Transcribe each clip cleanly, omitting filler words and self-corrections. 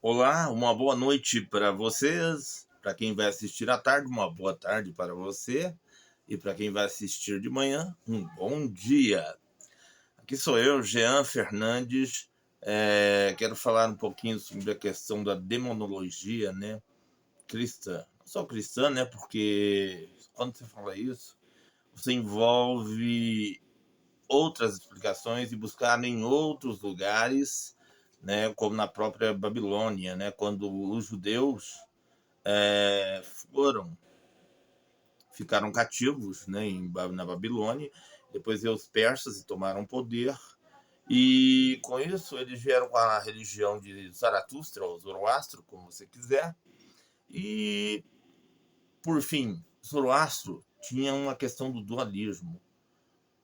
Olá, uma boa noite para vocês. Para quem vai assistir à tarde, uma boa tarde para você. E para quem vai assistir de manhã, um bom dia. Aqui sou eu, Jean Fernandes. Quero falar um pouquinho sobre a questão da demonologia, né? Cristã. Não só cristã, né? Porque quando você fala isso, você envolve outras explicações e buscar em outros lugares, né, como na própria Babilônia, né, quando os judeus foram ficaram cativos, né, na Babilônia, depois veio os persas e tomaram poder, e com isso eles vieram com a religião de Zaratustra, ou Zoroastro, como você quiser, e por fim, Zoroastro tinha uma questão do dualismo.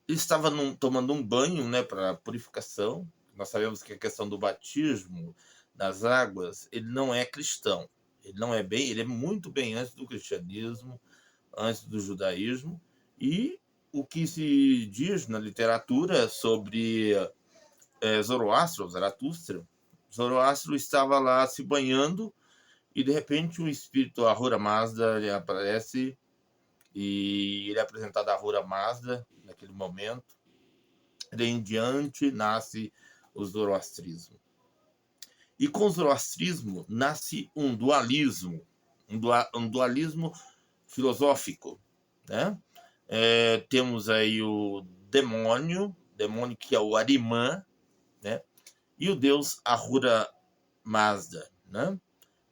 Ele estava tomando um banho, né, para purificação. Nós sabemos que a questão do batismo nas águas, ele não é cristão. Ele é muito bem antes do cristianismo, antes do judaísmo. E o que se diz na literatura sobre Zoroastro, Zaratustra, Zoroastro estava lá se banhando e de repente um espírito Ahura Mazda ele aparece e ele é apresentado a Ahura Mazda naquele momento. Daí em diante nasce o zoroastrismo. E com o zoroastrismo nasce um dualismo, um dualismo filosófico, né? Temos aí o demônio que é o Arimã, né? E o deus Ahura Mazda, né?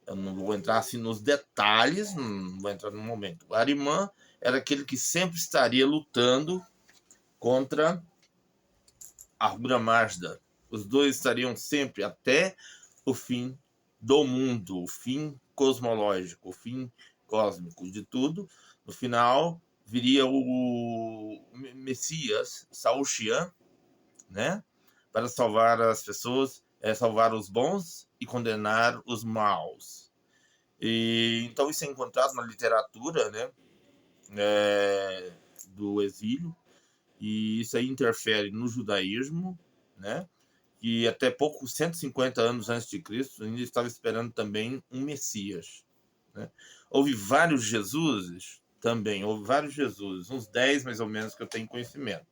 Eu não vou entrar assim nos detalhes, não vou entrar no momento. O Arimã era aquele que sempre estaria lutando contra Ahura Mazda. Os dois estariam sempre até o fim do mundo, o fim cosmológico, o fim cósmico de tudo. No final, viria o Messias, Saul Xian, né? Para salvar as pessoas, salvar os bons e condenar os maus. E, então isso é encontrado na literatura, né? Do exílio, e isso aí interfere no judaísmo, né? Que até pouco, 150 anos antes de Cristo, ainda estava esperando também um Messias, né? Houve vários Jesuses, também, houve vários Jesuses, uns 10 mais ou menos que eu tenho conhecimento,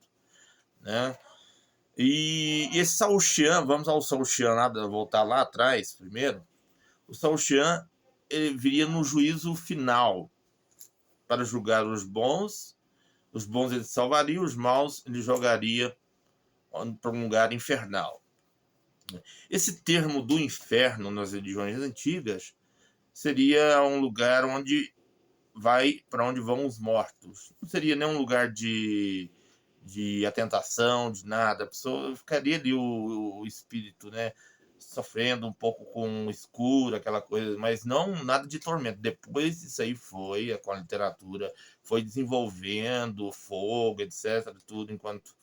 né? E esse Saul Xian, vamos ao Saul Xian lá, voltar lá atrás primeiro. O Saul Xian, ele viria no juízo final para julgar os bons ele salvaria, os maus ele jogaria para um lugar infernal. Esse termo do inferno nas religiões antigas seria um lugar para onde vão os mortos. Não seria nem um lugar de atentação, de nada. A pessoa ficaria ali o espírito, né? Sofrendo um pouco com o escuro, aquela coisa, mas não nada de tormento. Depois isso aí foi, com a literatura, foi desenvolvendo fogo, etc., tudo, enquanto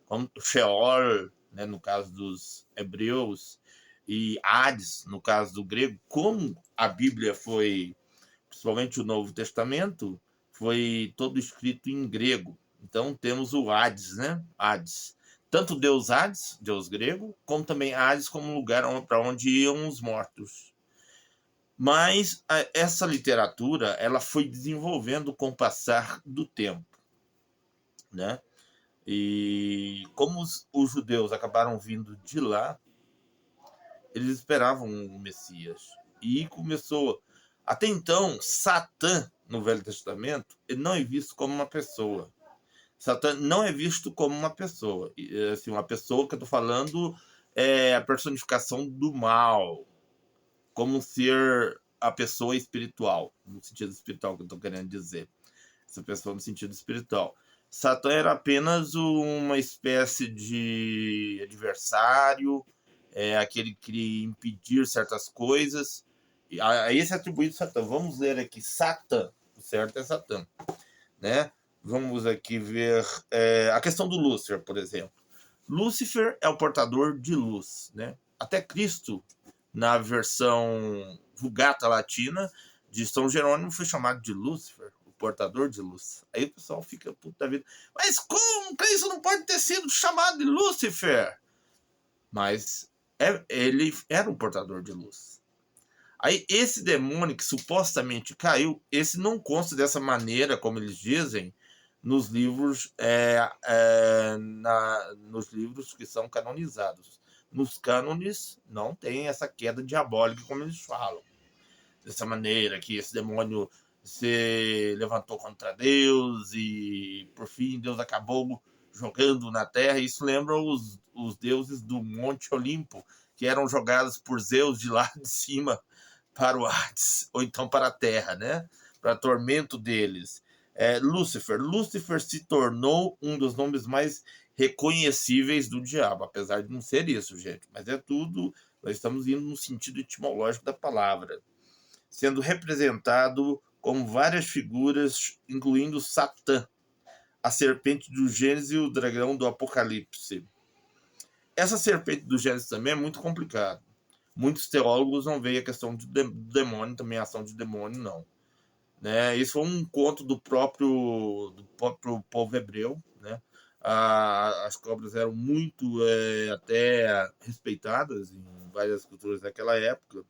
como Sheol, né, no caso dos hebreus, e Hades, no caso do grego, como a Bíblia foi, principalmente o Novo Testamento, foi todo escrito em grego. Então temos o Hades, né? Hades. Tanto o deus Hades, deus grego, como também Hades como lugar para onde iam os mortos. Mas essa literatura ela foi desenvolvendo com o passar do tempo, né? E como os judeus acabaram vindo de lá, eles esperavam o Messias. E começou. Até então, Satã, no Velho Testamento, ele não é visto como uma pessoa. Satã não é visto como uma pessoa. Assim, uma pessoa que eu estou falando é a personificação do mal, como ser a pessoa espiritual, no sentido espiritual que eu estou querendo dizer. Essa pessoa no sentido espiritual. Satã era apenas uma espécie de adversário, aquele que queria impedir certas coisas. E a esse atribuído Satã. Vamos ler aqui Satã. O certo é Satã, né? Vamos aqui ver a questão do Lúcifer, por exemplo. Lúcifer é o portador de luz, né? Até Cristo, na versão Vulgata Latina de São Jerônimo, foi chamado de Lúcifer, o portador de luz. Aí o pessoal fica puta vida. Mas como? Cristo não pode ter sido chamado de Lúcifer? Mas ele era um portador de luz. Aí esse demônio que supostamente caiu, esse não consta dessa maneira, como eles dizem, nos livros, nos livros que são canonizados. Nos cânones não tem essa queda diabólica, como eles falam. Dessa maneira, que esse demônio se levantou contra Deus e, por fim, Deus acabou jogando na terra. Isso lembra os deuses do Monte Olimpo, que eram jogados por Zeus de lá de cima para o Hades, ou então para a terra, né? Para tormento deles. Lúcifer se tornou um dos nomes mais reconhecíveis do diabo, apesar de não ser isso, gente. Mas é tudo, nós estamos indo no sentido etimológico da palavra, sendo representado com várias figuras, incluindo Satã, a serpente do Gênesis e o dragão do Apocalipse. Essa serpente do Gênesis também é muito complicada. Muitos teólogos não veem a questão do demônio, também a ação de demônio, não. Né? Isso foi um conto do próprio povo hebreu. Né? As cobras eram muito até respeitadas em várias culturas daquela época.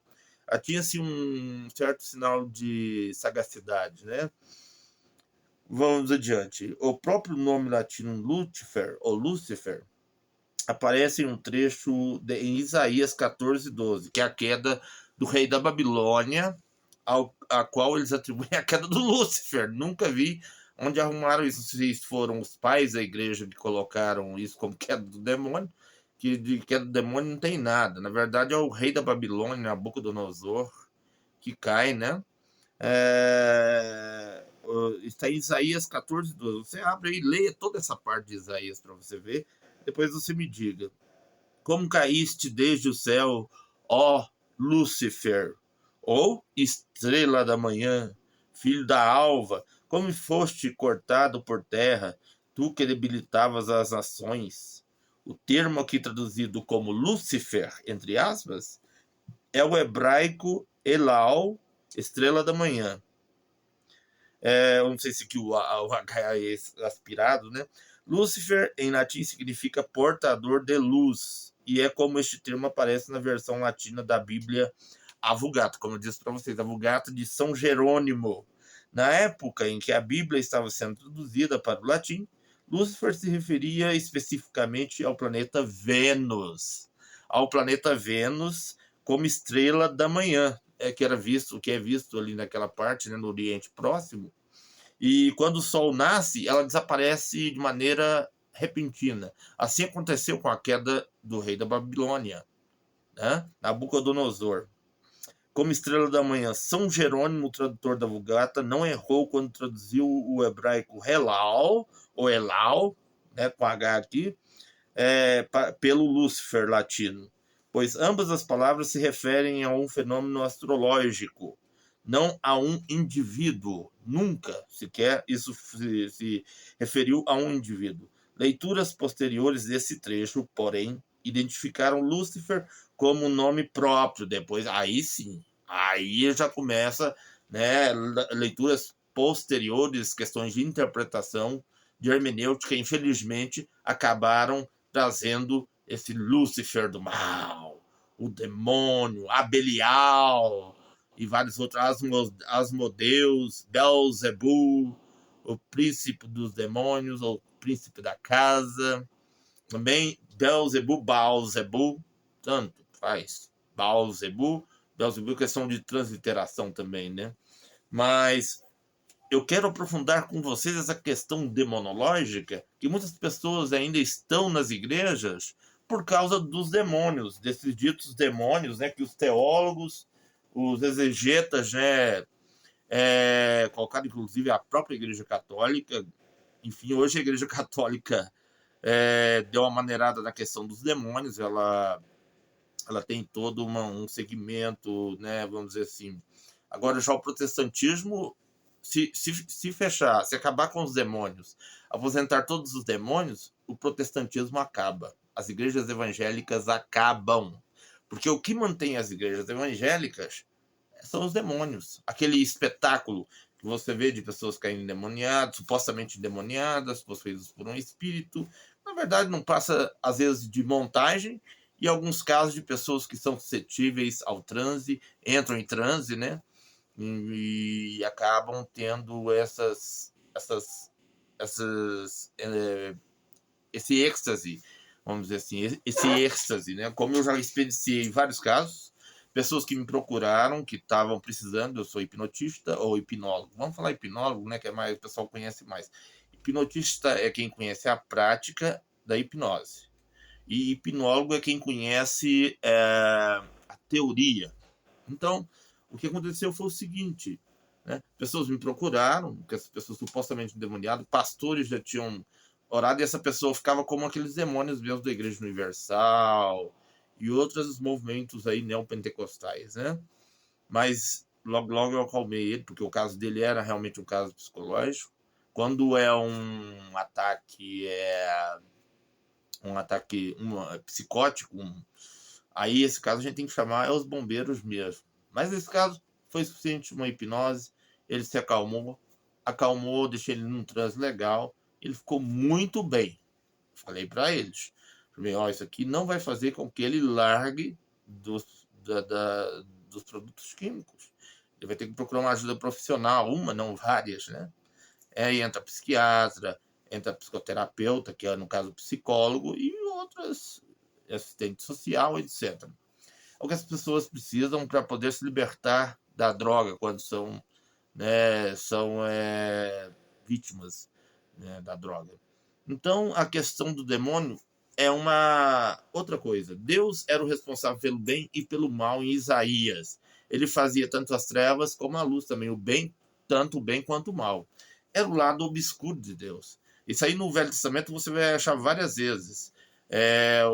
Tinha-se um certo sinal de sagacidade, né? Vamos adiante. O próprio nome latino Lúcifer, ou Lúcifer, aparece em um trecho em Isaías 14:12, que é a queda do rei da Babilônia, a qual eles atribuem a queda do Lúcifer. Nunca vi onde arrumaram isso. Se foram os pais da igreja que colocaram isso como queda do demônio, que de queda do demônio não tem nada. Na verdade, é o rei da Babilônia, Nabucodonosor, que cai, né? Está em Isaías 14:12. Você abre aí e leia toda essa parte de Isaías para você ver. Depois você me diga. Como caíste desde o céu, ó Lúcifer, ou estrela da manhã, filho da alva, como foste cortado por terra, tu que debilitavas as nações. O termo aqui traduzido como Lúcifer, entre aspas, é o hebraico Elal, estrela da manhã. Eu não sei se aqui o H é aspirado, né? Lúcifer, em latim, significa portador de luz, e é como este termo aparece na versão latina da Bíblia, a Vulgata, como eu disse para vocês, a Vulgata de São Jerônimo. Na época em que a Bíblia estava sendo traduzida para o latim, Lúcifer se referia especificamente ao planeta Vênus. Ao planeta Vênus como estrela da manhã, que é visto ali naquela parte, né, no Oriente Próximo. E quando o Sol nasce, ela desaparece de maneira repentina. Assim aconteceu com a queda do rei da Babilônia, né? Nabucodonosor. Como estrela da manhã, São Jerônimo, o tradutor da Vulgata, não errou quando traduziu o hebraico Helal, ou Elal, né, com H aqui, pelo Lúcifer latino, pois ambas as palavras se referem a um fenômeno astrológico, não a um indivíduo. Nunca sequer isso se referiu a um indivíduo. Leituras posteriores desse trecho, porém, identificaram Lúcifer como nome próprio. Depois, aí sim, aí já começa, né, leituras posteriores, questões de interpretação, de hermenêutica, infelizmente, acabaram trazendo esse Lúcifer do mal, o demônio, a Belial e vários outros, Asmodeus, Belzebu, o príncipe dos demônios, ou príncipe da casa. Também Belzebu, Baalzebu, tanto faz. Baalzebu, Belzebu, questão de transliteração também, né? Mas eu quero aprofundar com vocês essa questão demonológica, que muitas pessoas ainda estão nas igrejas por causa dos demônios, desses ditos demônios, né, que os teólogos, os exegetas, né, colocaram inclusive a própria Igreja Católica. Enfim, hoje a Igreja Católica deu uma maneirada na questão dos demônios, ela tem todo um segmento, né, vamos dizer assim. Agora, já o protestantismo, se fechar, se acabar com os demônios, aposentar todos os demônios, o protestantismo acaba. As igrejas evangélicas acabam. Porque o que mantém as igrejas evangélicas são os demônios. Aquele espetáculo que você vê de pessoas caindo endemoniadas, supostamente endemoniadas, possuídas por um espírito. Na verdade, não passa, às vezes, de montagem, e alguns casos de pessoas que são suscetíveis ao transe, entram em transe, né? E acabam tendo esse êxtase, vamos dizer assim, esse êxtase, né? Como eu já experienciei vários casos, pessoas que me procuraram, que estavam precisando, eu sou hipnotista ou hipnólogo. Vamos falar hipnólogo, né? Que é mais, o pessoal conhece mais. Hipnotista é quem conhece a prática da hipnose. E hipnólogo é quem conhece a teoria. Então, o que aconteceu foi o seguinte, né? Pessoas me procuraram, que as pessoas supostamente endemoniadas, pastores já tinham orado, e essa pessoa ficava como aqueles demônios mesmo da Igreja Universal e outros movimentos aí neopentecostais, né? Mas logo, logo eu acalmei ele, porque o caso dele era realmente um caso psicológico. Quando é um ataque psicótico, aí esse caso a gente tem que chamar os bombeiros mesmo. Mas nesse caso foi suficiente uma hipnose, ele se acalmou, deixei ele num transe legal, ele ficou muito bem. Falei para eles, ó, isso aqui não vai fazer com que ele largue dos produtos químicos. Ele vai ter que procurar uma ajuda profissional, uma, não várias, né? Aí entra psiquiatra, entra psicoterapeuta, que é no caso psicólogo, e outras, assistente social, etc. É o que as pessoas precisam para poder se libertar da droga quando são, né, vítimas, né, da droga. Então, a questão do demônio é uma outra coisa. Deus era o responsável pelo bem e pelo mal em Isaías. Ele fazia tanto as trevas como a luz também, o bem, tanto o bem quanto o mal. Era o lado obscuro de Deus. Isso aí no Velho Testamento você vai achar várias vezes.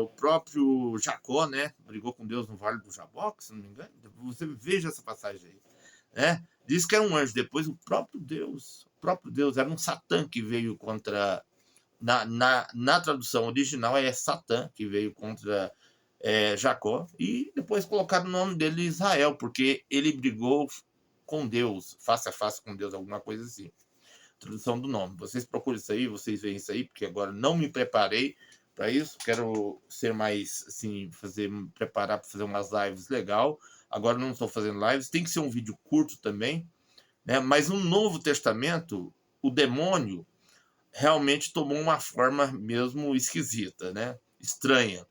O próprio Jacó, né, brigou com Deus no Vale do Jaboque, se não me engano. Você veja essa passagem aí, né? Diz que era um anjo, depois o próprio Deus era um Satã que veio contra. Na tradução original é Satã que veio contra Jacó, e depois colocaram o nome dele Israel, porque ele brigou com Deus, face a face com Deus, alguma coisa assim. Tradução do nome. Vocês procuram isso aí, vocês veem isso aí, porque agora não me preparei para isso. Quero ser mais assim, me preparar para fazer umas lives legal. Agora não estou fazendo lives, tem que ser um vídeo curto também, né? Mas no Novo Testamento, o demônio realmente tomou uma forma mesmo esquisita, né? Estranha.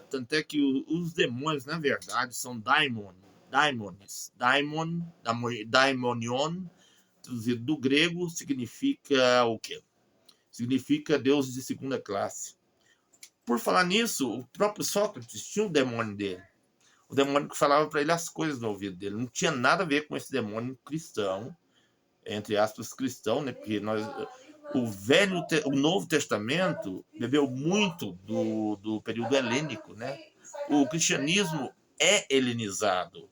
Tanto é que os demônios, na verdade, são daimonion, traduzido do grego, significa o quê? Significa Deus de segunda classe. Por falar nisso, o próprio Sócrates tinha um demônio dele. O demônio que falava para ele as coisas no ouvido dele. Não tinha nada a ver com esse demônio cristão, entre aspas, cristão, né? Porque o Novo Testamento bebeu muito do período helênico, né? O cristianismo é helenizado.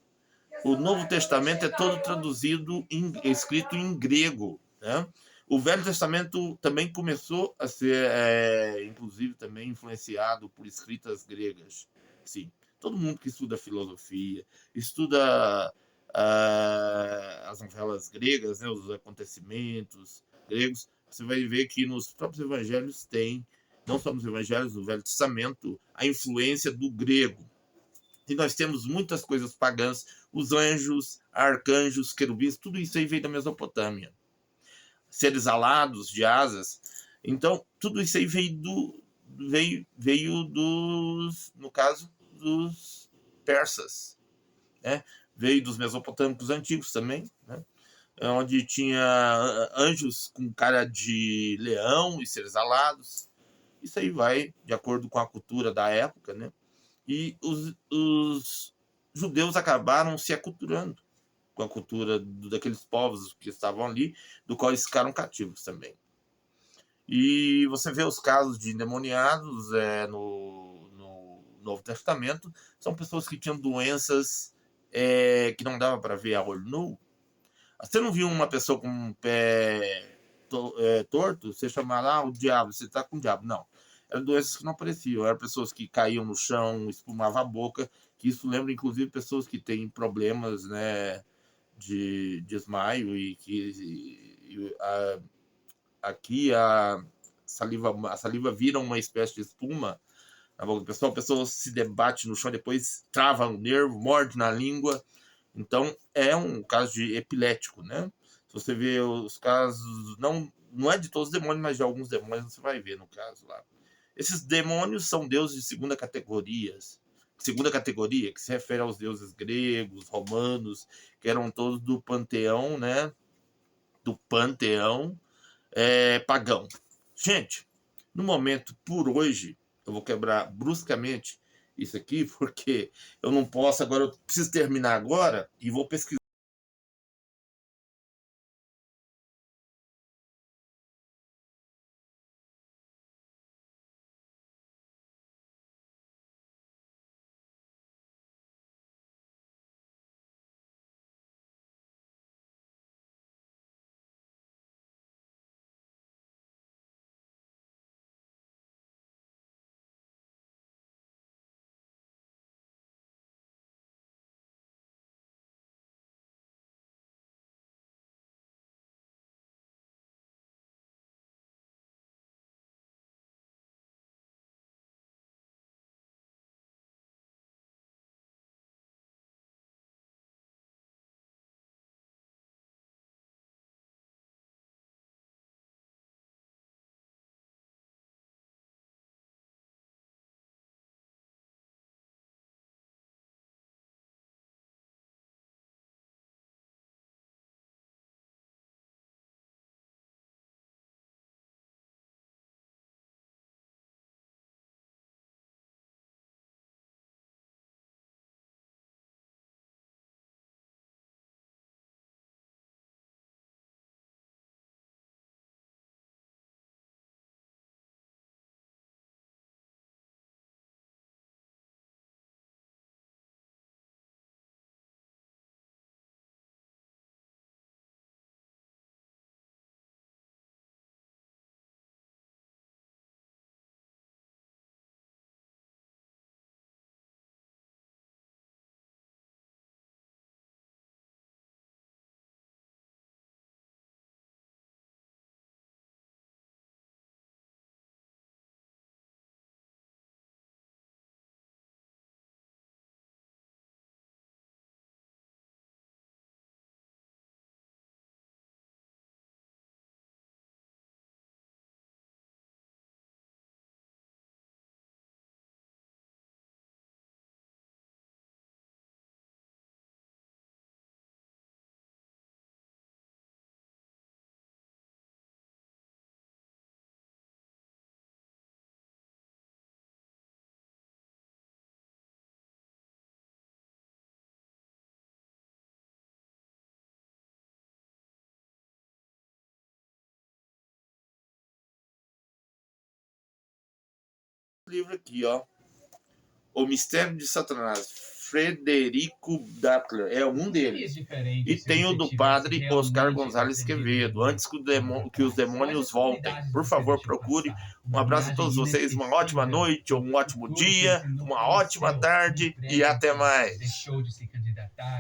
O Novo Testamento é todo traduzido, escrito em grego, né? O Velho Testamento também começou a ser, inclusive, também influenciado por escritas gregas. Sim, todo mundo que estuda filosofia, estuda as novelas gregas, né, os acontecimentos gregos, você vai ver que nos próprios evangelhos tem, não só nos evangelhos do Velho Testamento, a influência do grego. E nós temos muitas coisas pagãs, os anjos, arcanjos, querubins, tudo isso aí veio da Mesopotâmia. Seres alados, de asas. Então, tudo isso aí veio dos, no caso, dos persas, né? Veio dos mesopotâmicos antigos também, né? Onde tinha anjos com cara de leão e seres alados. Isso aí vai de acordo com a cultura da época, né? E os judeus acabaram se aculturando com a cultura daqueles povos que estavam ali, do qual eles ficaram cativos também. E você vê os casos de endemoniados no Novo Testamento, são pessoas que tinham doenças que não dava para ver a olho nu. Você não viu uma pessoa com um pé torto, você chama lá o diabo, você está com o diabo. Não. Eram doenças que não apareciam, eram pessoas que caíam no chão, espumavam a boca, que isso lembra inclusive pessoas que têm problemas, né, de desmaio, e que aqui a saliva vira uma espécie de espuma na boca do pessoal, a pessoa se debate no chão, depois trava o nervo, morde na língua. Então, é um caso de epilético, né? Se você vê os casos, não é de todos os demônios, mas de alguns demônios você vai ver no caso lá. Esses demônios são deuses de segunda categoria, que se refere aos deuses gregos, romanos, que eram todos do panteão, né? Do panteão pagão. Gente, no momento, por hoje, eu vou quebrar bruscamente isso aqui, porque eu não posso agora, eu preciso terminar agora e vou pesquisar o livro aqui, ó. O Mistério de Satanás, Frederico Dattler, é um deles. E tem o do padre Oscar Gonzalez Quevedo, Antes que os Demônios Voltem. Por favor, procure. Um abraço a todos vocês, uma ótima noite, um ótimo dia, uma ótima tarde e até mais.